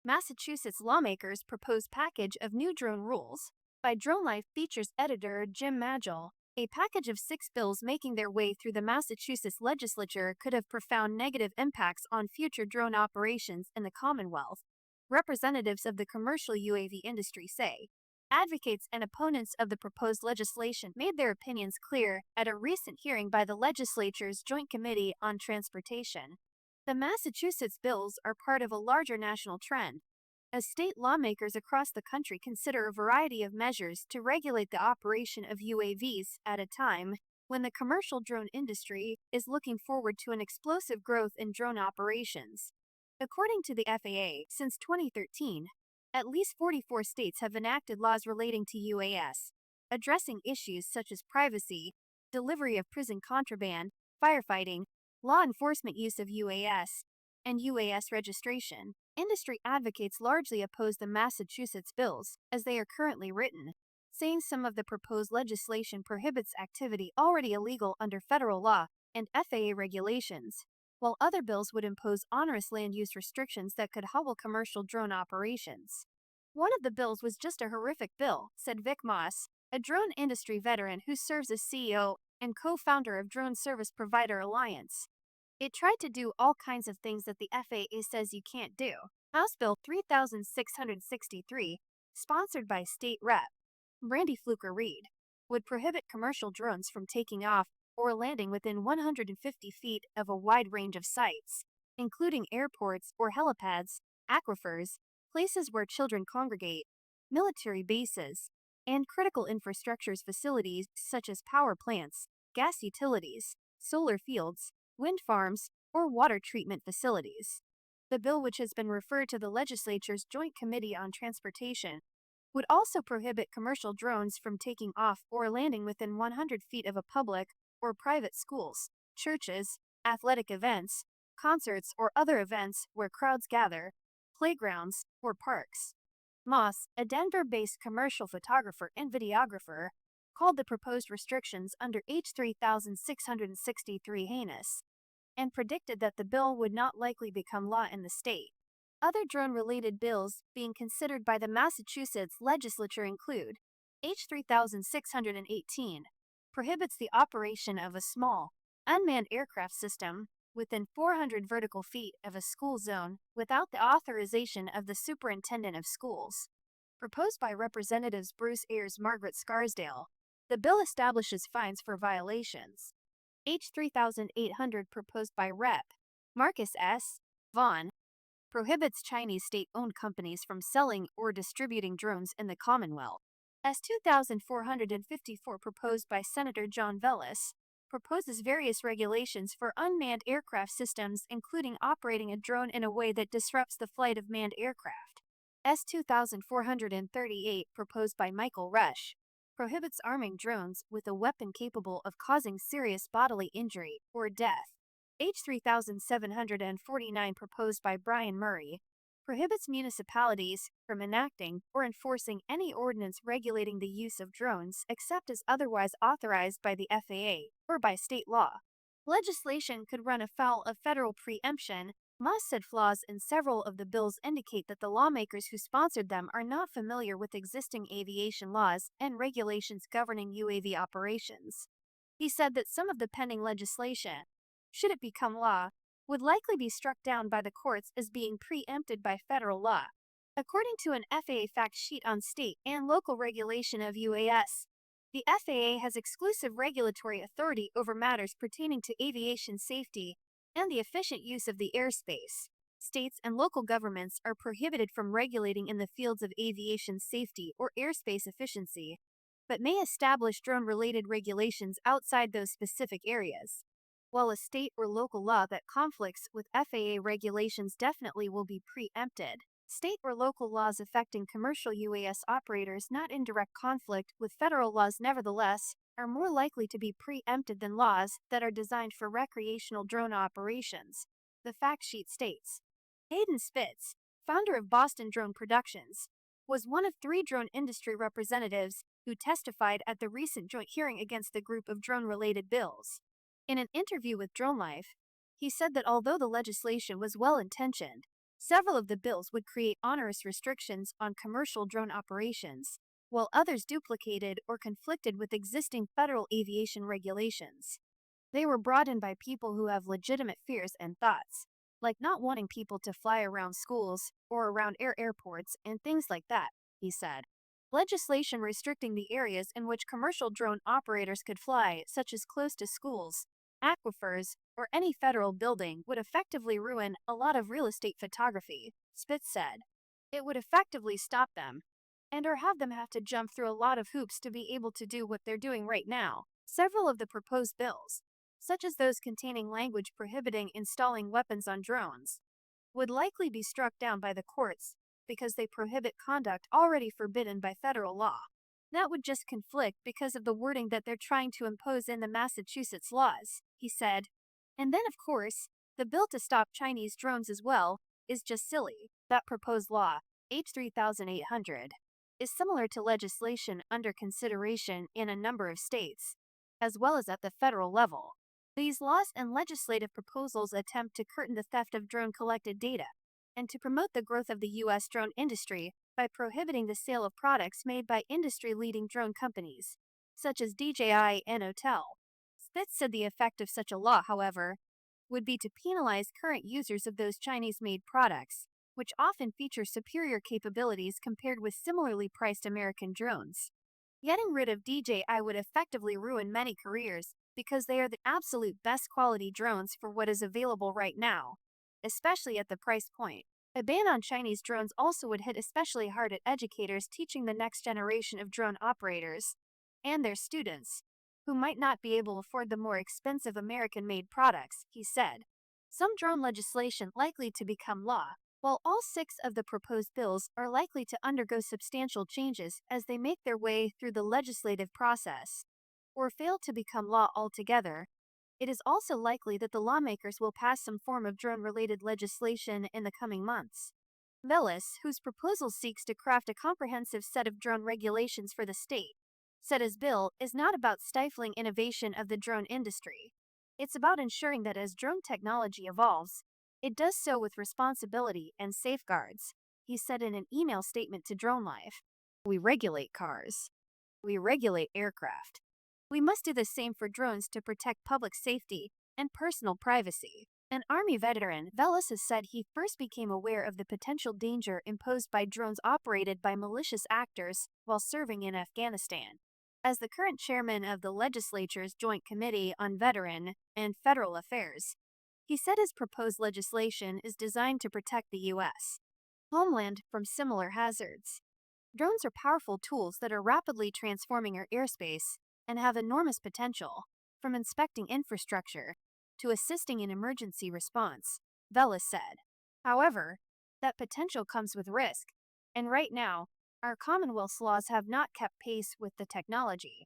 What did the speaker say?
Massachusetts lawmakers propose package of new drone rules. By DroneLife features editor Jim Magill. A package of 6 bills making their way through the Massachusetts legislature could have profound negative impacts on future drone operations in the Commonwealth, representatives of the commercial UAV industry say. Advocates and opponents of the proposed legislation made their opinions clear at a recent hearing by the legislature's Joint Committee on Transportation. The Massachusetts bills are part of a larger national trend, as state lawmakers across the country consider a variety of measures to regulate the operation of UAVs at a time when the commercial drone industry is looking forward to an explosive growth in drone operations. According to the FAA, since 2013, at least 44 states have enacted laws relating to UAS, addressing issues such as privacy, delivery of prison contraband, firefighting, law enforcement use of UAS, and UAS registration. Industry advocates largely oppose the Massachusetts bills as they are currently written, saying some of the proposed legislation prohibits activity already illegal under federal law and FAA regulations, while other bills would impose onerous land use restrictions that could hobble commercial drone operations. One of the bills was just a horrific bill, said Vic Moss, a drone industry veteran who serves as CEO and co-founder of Drone Service Provider Alliance. It tried to do all kinds of things that the FAA says you can't do. House Bill 3663, sponsored by State Rep. Brandy Fluker-Reed, would prohibit commercial drones from taking off or landing within 150 feet of a wide range of sites, including airports or helipads, aquifers, places where children congregate, military bases, and critical infrastructures facilities such as power plants, gas utilities, solar fields, wind farms, or water treatment facilities. The bill, which has been referred to the legislature's Joint Committee on Transportation, would also prohibit commercial drones from taking off or landing within 100 feet of a public or private schools, churches, athletic events, concerts, or other events where crowds gather, playgrounds, or parks. Moss, a Denver-based commercial photographer and videographer, called the proposed restrictions under H. 3663 heinous, and predicted that the bill would not likely become law in the state. Other drone-related bills being considered by the Massachusetts legislature include H. 3618, prohibits the operation of a small, unmanned aircraft system within 400 vertical feet of a school zone without the authorization of the superintendent of schools. Proposed by Representatives Bruce Ayers, Margaret Scarsdale, the bill establishes fines for violations. H. 3800, proposed by Rep. Marcus S. Vaughn, prohibits Chinese state-owned companies from selling or distributing drones in the Commonwealth. S. 2454, proposed by Senator John Velis, proposes various regulations for unmanned aircraft systems, including operating a drone in a way that disrupts the flight of manned aircraft. S. 2438, proposed by Michael Rush, prohibits arming drones with a weapon capable of causing serious bodily injury or death. H. 3749, proposed by Brian Murray, prohibits municipalities from enacting or enforcing any ordinance regulating the use of drones except as otherwise authorized by the FAA or by state law. Legislation could run afoul of federal preemption. Moss said flaws in several of the bills indicate that the lawmakers who sponsored them are not familiar with existing aviation laws and regulations governing UAV operations. He said that some of the pending legislation, should it become law, would likely be struck down by the courts as being preempted by federal law. According to an FAA fact sheet on state and local regulation of UAS, the FAA has exclusive regulatory authority over matters pertaining to aviation safety and the efficient use of the airspace. States and local governments are prohibited from regulating in the fields of aviation safety or airspace efficiency, but may establish drone-related regulations outside those specific areas. While a state or local law that conflicts with FAA regulations definitely will be preempted, state or local laws affecting commercial UAS operators not in direct conflict with federal laws nevertheless are more likely to be preempted than laws that are designed for recreational drone operations, the fact sheet states. Hayden Spitz, founder of Boston Drone Productions, was one of 3 drone industry representatives who testified at the recent joint hearing against the group of drone-related bills. In an interview with DroneLife, he said that although the legislation was well-intentioned, Several of the bills would create onerous restrictions on commercial drone operations, while others duplicated or conflicted with existing federal aviation regulations. They were brought in by people who have legitimate fears and thoughts, like not wanting people to fly around schools or around airports and things like that, he said. Legislation restricting the areas in which commercial drone operators could fly, such as close to schools, aquifers, or any federal building, would effectively ruin a lot of real estate photography, Spitz said. It would effectively stop them, or have them have to jump through a lot of hoops to be able to do what they're doing right now. Several of the proposed bills, such as those containing language prohibiting installing weapons on drones, would likely be struck down by the courts because they prohibit conduct already forbidden by federal law. That would just conflict because of the wording that they're trying to impose in the Massachusetts laws, he said. And then, of course, the bill to stop Chinese drones as well is just silly. That proposed law, H 3800, is similar to legislation under consideration in a number of states, as well as at the federal level. These laws and legislative proposals attempt to curtain the theft of drone-collected data and to promote the growth of the U.S. drone industry by prohibiting the sale of products made by industry-leading drone companies, such as DJI and Hotel. Spitz said the effect of such a law, however, would be to penalize current users of those Chinese-made products, which often feature superior capabilities compared with similarly priced American drones. Getting rid of DJI would effectively ruin many careers because they are the absolute best quality drones for what is available right now, especially at the price point. A ban on Chinese drones also would hit especially hard at educators teaching the next generation of drone operators and their students, who might not be able to afford the more expensive American-made products, he said. Some drone legislation likely to become law, while all 6 of the proposed bills are likely to undergo substantial changes as they make their way through the legislative process, or fail to become law altogether. It is also likely that the lawmakers will pass some form of drone-related legislation in the coming months. Velis, whose proposal seeks to craft a comprehensive set of drone regulations for the state, said his bill is not about stifling innovation of the drone industry. It's about ensuring that as drone technology evolves, it does so with responsibility and safeguards, he said in an email statement to DroneLife. We regulate cars. We regulate aircraft. We must do the same for drones to protect public safety and personal privacy. An Army veteran, Velis has said he first became aware of the potential danger imposed by drones operated by malicious actors while serving in Afghanistan. As the current chairman of the legislature's Joint Committee on Veteran and Federal Affairs, he said his proposed legislation is designed to protect the U.S. homeland from similar hazards. Drones are powerful tools that are rapidly transforming our airspace and have enormous potential, from inspecting infrastructure to assisting in emergency response, Velis said. However, that potential comes with risk, and right now, our Commonwealth's laws have not kept pace with the technology.